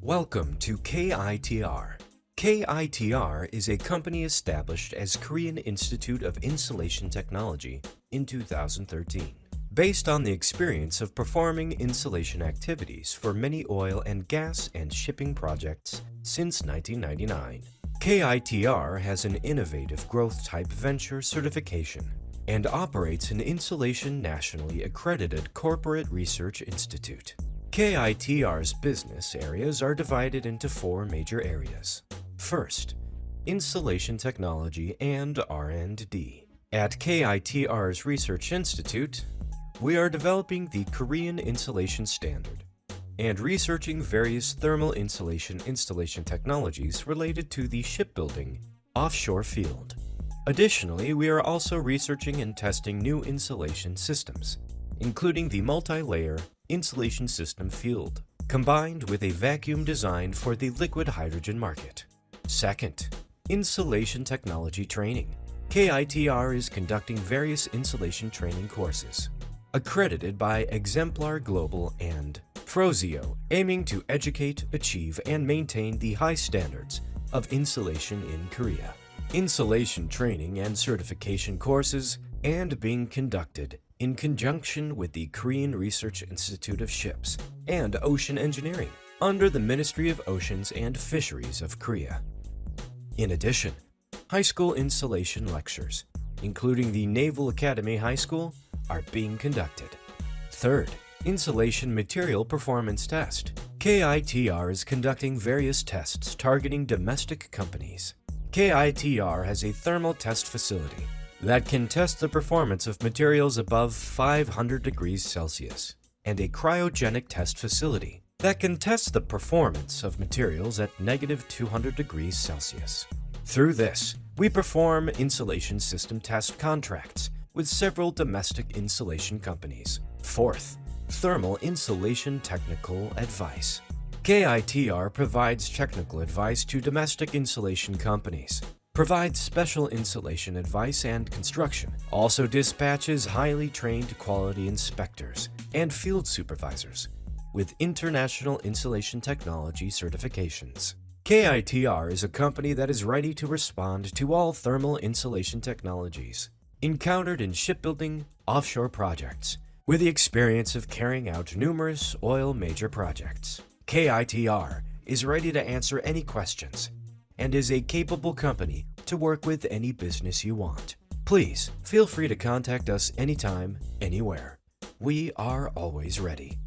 Welcome to KITR. KITR is a company established as Korean Institute of Insulation Technology in 2013. Based on the experience of performing insulation activities for many oil and gas and shipping projects since 1999, KITR has an innovative growth-type venture certification and operates an Insulation Nationally Accredited Corporate Research Institute. KITR's business areas are divided into four major areas. First, insulation technology and R&D. At KITR's Research Institute, we are developing the Korean Insulation Standard and researching various thermal insulation installation technologies related to the shipbuilding offshore field. Additionally, we are also researching and testing new insulation systems, including the multi-layer insulation system field, combined with a vacuum designed for the liquid hydrogen market. Second, insulation technology training. KITR is conducting various insulation training courses, accredited by Exemplar Global and FROSIO, aiming to educate, achieve, and maintain the high standards of insulation in Korea. Insulation training and certification courses and being conducted in conjunction with the Korean Research Institute of Ships and Ocean Engineering under the Ministry of Oceans and Fisheries of Korea. In addition, high school insulation lectures, including the Naval Academy High School, are being conducted. Third, insulation material performance test. KITR is conducting various tests targeting domestic companies. KITR has a thermal test facility that can test the performance of materials above 500 degrees Celsius, and a cryogenic test facility that can test the performance of materials at -200 degrees Celsius. Through this, we perform insulation system test contracts with several domestic insulation companies. Fourth, thermal insulation technical advice. KITR provides technical advice to domestic insulation companies, provides special insulation advice and construction, also dispatches highly trained quality inspectors and field supervisors with international insulation technology certifications. KITR is a company that is ready to respond to all thermal insulation technologies encountered in shipbuilding offshore projects, with the experience of carrying out numerous oil major projects. KITR is ready to answer any questions and is a capable company to work with any business you want. Please feel free to contact us anytime, anywhere. We are always ready.